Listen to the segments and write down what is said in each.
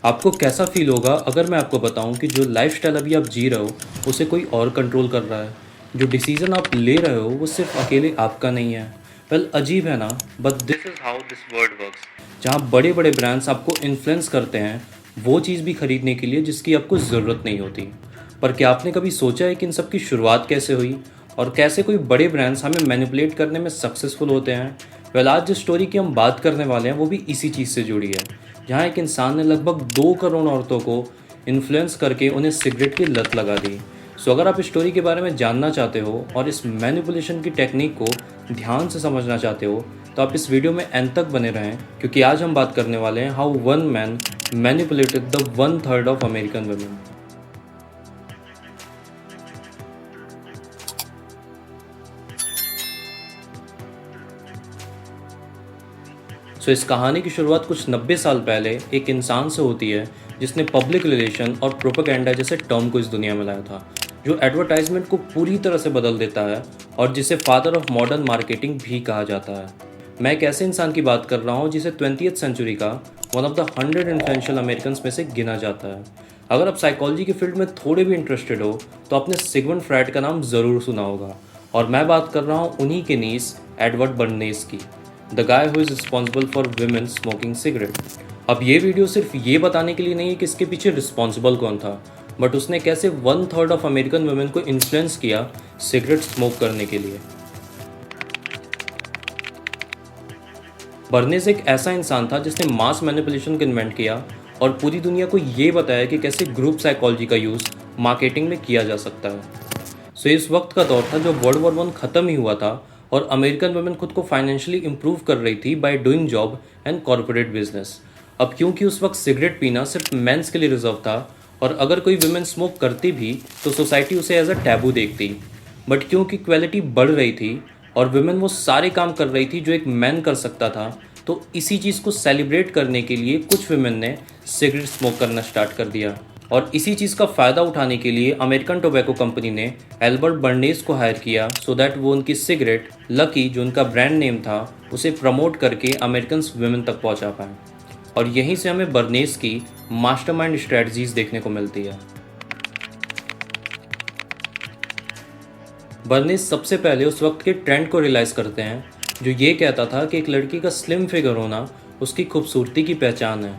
आपको कैसा फील होगा अगर मैं आपको बताऊं कि जो लाइफस्टाइल अभी आप जी रहे हो उसे कोई और कंट्रोल कर रहा है। जो डिसीजन आप ले रहे हो वो सिर्फ अकेले आपका नहीं है। वेल अजीब है ना, but this is how this world works. जहाँ बड़े बड़े ब्रांड्स आपको इन्फ्लुएंस करते हैं वो चीज़ भी खरीदने के लिए जिसकी आपको ज़रूरत नहीं होती। पर क्या आपने कभी सोचा है कि इन सब की शुरुआत कैसे हुई और कैसे कोई बड़े ब्रांड्स हमें मैनिपुलेट करने में सक्सेसफुल होते हैं। वेल आज जिस स्टोरी की हम बात करने वाले हैं वो भी इसी चीज़ से जुड़ी है, जहाँ एक इंसान ने लगभग 2 करोड़ औरतों को इन्फ्लुएंस करके उन्हें सिगरेट की लत लगा दी। सो अगर आप इस स्टोरी के बारे में जानना चाहते हो और इस मैनिपुलेशन की टेक्निक को ध्यान से समझना चाहते हो तो आप इस वीडियो में एंड तक बने रहें, क्योंकि आज हम बात करने वाले हैं how one man manipulated the 1/3 of American women. So इस कहानी की शुरुआत कुछ 90 साल पहले एक इंसान से होती है जिसने पब्लिक रिलेशन और प्रोपेगेंडा जैसे टर्म को इस दुनिया में लाया था, जो एडवर्टाइजमेंट को पूरी तरह से बदल देता है और जिसे फादर ऑफ मॉडर्न मार्केटिंग भी कहा जाता है। मैं एक ऐसे इंसान की बात कर रहा हूँ जिसे 20th सेंचुरी का one of the 100 influential American में से गिना जाता है। अगर आप साइकोलॉजी के फील्ड में थोड़े भी इंटरेस्टेड हो तो आपने सिगमंड फ्रायड का नाम ज़रूर सुना होगा, और मैं बात कर रहा हूँ उन्हीं के नीस एडवर्ड बर्नेस की, the guy who is responsible for women smoking cigarette. अब ये वीडियो सिर्फ ये बताने के लिए नहीं है कि इसके पीछे रिस्पॉन्सिबल कौन था, बट उसने कैसे 1/3 ऑफ अमेरिकन वुमेन को इन्फ्लुएंस किया सिगरेट स्मोक करने के लिए। बर्नेस एक ऐसा इंसान था जिसने मास मैनिपुलेशन को इन्वेंट किया और पूरी दुनिया को ये बताया कि कैसे ग्रुप साइकोलॉजी का यूज़ मार्केटिंग में किया जा सकता है। सो इस वक्त का दौर था जब वर्ल्ड वॉर 1 ख़त्म ही हुआ था और अमेरिकन वुमेन खुद को फाइनेंशियली इंप्रूव कर रही थी by doing job and corporate business. अब क्योंकि उस वक्त सिगरेट पीना सिर्फ मेंस के लिए रिजर्व था और अगर कोई वुमेन स्मोक करती भी तो सोसाइटी उसे एज अ टैबू देखती, बट क्योंकि इक्वालिटी बढ़ रही थी और वुमेन वो सारे काम कर रही थी जो एक मैन कर सकता था, तो इसी चीज़ को सेलिब्रेट करने के लिए कुछ वुमेन ने सिगरेट स्मोक करना स्टार्ट कर दिया। और इसी चीज़ का फ़ायदा उठाने के लिए अमेरिकन टोबैको कंपनी ने एल्बर्ट बर्नेस को हायर किया सो दैट वो उनकी सिगरेट लकी, जो उनका ब्रांड नेम था, उसे प्रमोट करके अमेरिकन वुमेन तक पहुंचा पाए। और यहीं से हमें बर्नेस की मास्टरमाइंड स्ट्रेटजीज देखने को मिलती है। बर्नेस सबसे पहले उस वक्त के ट्रेंड को रियलाइज़ करते हैं जो ये कहता था कि एक लड़की का स्लिम फिगर होना उसकी खूबसूरती की पहचान है,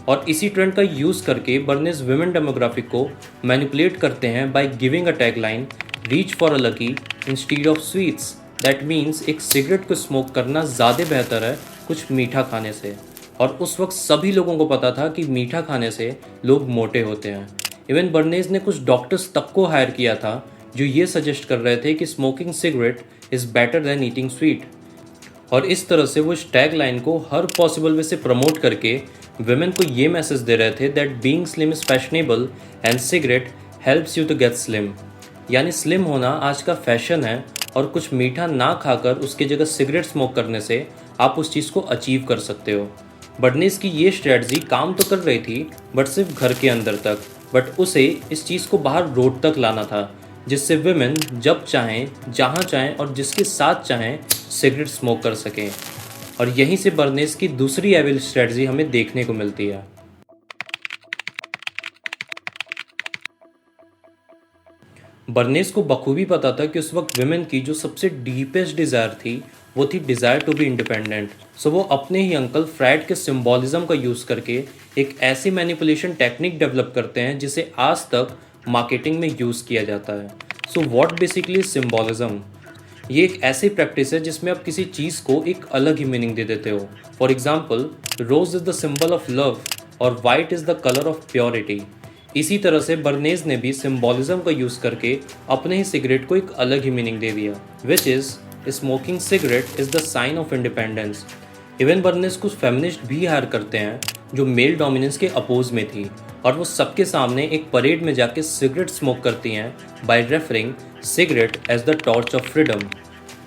और इसी ट्रेंड का यूज़ करके बर्नेस वुमेन डेमोग्राफिक को मैनिपुलेट करते हैं by giving a tagline reach for a lucky instead of sweets. That means एक सिगरेट को स्मोक करना ज़्यादा बेहतर है कुछ मीठा खाने से। और उस वक्त सभी लोगों को पता था कि मीठा खाने से लोग मोटे होते हैं। इवन बर्नेस ने कुछ डॉक्टर्स तक को हायर किया था जो ये सजेस्ट कर रहे थे कि smoking cigarette is better than eating sweet. और इस तरह से वो इस टैग लाइन को हर पॉसिबल वे से प्रमोट करके वुमेन को ये मैसेज दे रहे थे that being slim is fashionable and cigarette helps you to get slim. यानी स्लिम होना आज का फैशन है और कुछ मीठा ना खाकर उसकी जगह सिगरेट स्मोक करने से आप उस चीज़ को अचीव कर सकते हो। बर्नेस की ये स्ट्रेटजी काम तो कर रही थी बट सिर्फ घर के अंदर तक, बट उसे इस चीज़ को बाहर रोड तक लाना था जिससे वुमेन जब चाहें, जहाँ चाहें और जिसके साथ चाहें सिगरेट स्मोक कर सकें। और यहीं से बर्नेस की दूसरी एविल स्ट्रेटजी हमें देखने को मिलती है। बर्नेस को बखूबी पता था कि उस वक्त वुमेन की जो सबसे डीपेस्ट डिज़ायर थी वो थी डिज़ायर टू बी इंडिपेंडेंट। सो वो अपने ही अंकल फ्रायड के सिंबॉलिज्म का यूज़ करके एक ऐसी मैनिपुलेशन टेक्निक डेवलप करते हैं जिसे आज तक मार्केटिंग में यूज़ किया जाता है। सो व्हाट बेसिकली सिंबॉलिज्म, ये एक ऐसी प्रैक्टिस है जिसमें आप किसी चीज़ को एक अलग ही मीनिंग दे देते हो। For example, rose is the symbol of love और white is the colour of purity. इसी तरह से बर्नेस ने भी सिंबॉलिज्म का यूज़ करके अपने ही सिगरेट को एक अलग ही मीनिंग दे दिया, which is smoking cigarette is the sign of independence. Even Bernays कुछ फेमिनिस्ट भी हायर करते हैं जो मेल डोमिनेंस के अपोज में थी, और वो सबके सामने एक परेड में जाके सिगरेट स्मोक करती हैं by referring cigarette as the torch of freedom.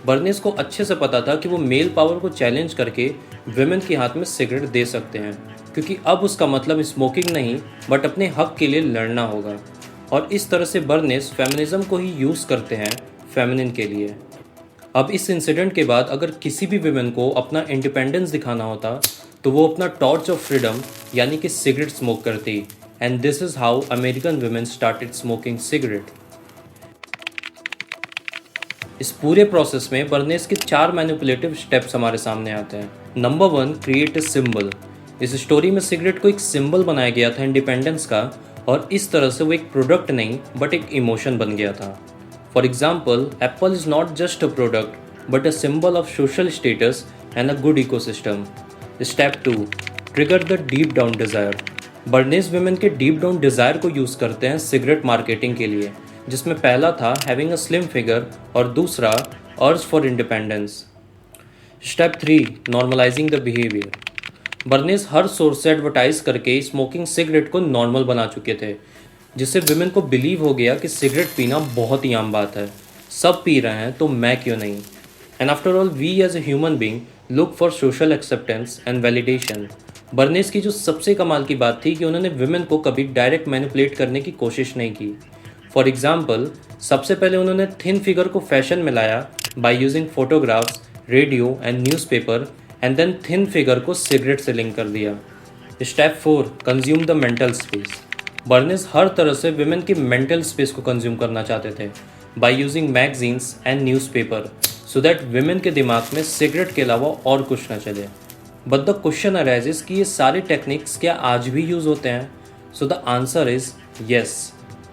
Bernays को अच्छे से पता था कि वो मेल पावर को चैलेंज करके वुमेन के हाथ में सिगरेट दे सकते हैं, क्योंकि अब उसका मतलब स्मोकिंग नहीं बट अपने हक के लिए लड़ना होगा। और इस तरह से बर्नेस फेमिनिज्म को ही यूज़ करते हैं फेमिनिन के लिए। अब इस इंसिडेंट के बाद अगर किसी भी वुमेन को अपना इंडिपेंडेंस दिखाना होता तो वो अपना टॉर्च ऑफ फ्रीडम यानी कि सिगरेट स्मोक करती, and this is how American women started smoking cigarette. इस पूरे प्रोसेस में बर्नेस के 4 मैनिपुलेटिव स्टेप्स हमारे सामने आते हैं। Number 1, create a symbol. इस स्टोरी में सिगरेट को एक सिंबल बनाया गया था इंडिपेंडेंस का, और इस तरह से वो एक प्रोडक्ट नहीं बट एक इमोशन बन गया था। For example, Apple is not just a product but a symbol of social status and a good ecosystem. Step 2, trigger the deep down desire. Berners women के डीप डाउन डिज़ायर को use करते हैं cigarette marketing के लिए, जिसमें पहला था having a slim figure और दूसरा urge for independence. Step 3, normalising the behaviour. Berners her source से एडवर्टाइज करके स्मोकिंग सिगरेट को नॉर्मल बना चुके थे, जिससे विमेन को बिलीव हो गया कि सिगरेट पीना बहुत ही आम बात है, सब पी रहे हैं तो मैं क्यों नहीं। And after all we as a human being look for social acceptance and validation. Bernays की जो सबसे कमाल की बात थी कि उन्होंने विमेन को कभी डायरेक्ट मैनिपुलेट करने की कोशिश नहीं की। फॉर एग्जाम्पल, सबसे पहले उन्होंने थिन फिगर को फैशन में लाया by using photographs, radio and newspaper, and then thin figure को सिगरेट से लिंक कर दिया। Step 4, consume the mental space. Bernays हर तरह से विमेन की मेंटल स्पेस को कंज्यूम करना चाहते थे by using magazines and newspaper, so that women के दिमाग में सिगरेट के अलावा और कुछ न चले। बट द क्वेश्चन अराइजेस कि ये सारे टेक्निक्स क्या आज भी यूज़ होते हैं? So the answer is yes.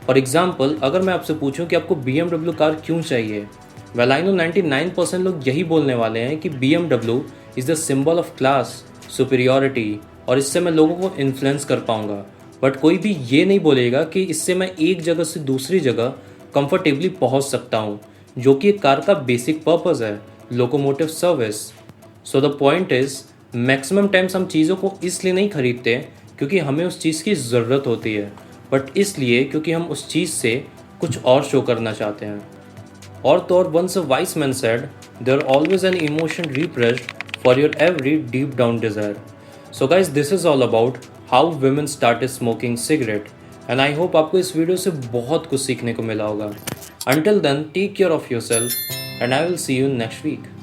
For example, अगर मैं आपसे पूछूं कि आपको BMW कार क्यों चाहिए, वेल आई नो 99% लोग यही बोलने वाले हैं कि BMW is the symbol of class, superiority, और इससे मैं लोगों को इन्फ्लुएंस कर पाऊंगा। बट कोई भी ये नहीं बोलेगा कि इससे मैं एक जगह से दूसरी जगह कंफर्टेबली पहुंच सकता हूं, जो कि एक कार का बेसिक पर्पस है, locomotive service. So the point is, maximum times हम चीज़ों को इसलिए नहीं खरीदते क्योंकि हमें उस चीज़ की ज़रूरत होती है, बट इसलिए क्योंकि हम उस चीज़ से कुछ और शो करना चाहते हैं। और तो और, once a wise man said, there always an emotion repressed for your every deep down desire. So guys, this is all about how women started smoking cigarette, and I hope आपको इस video से बहुत कुछ सीखने को मिला होगा। Until then, take care of yourself and I will see you next week.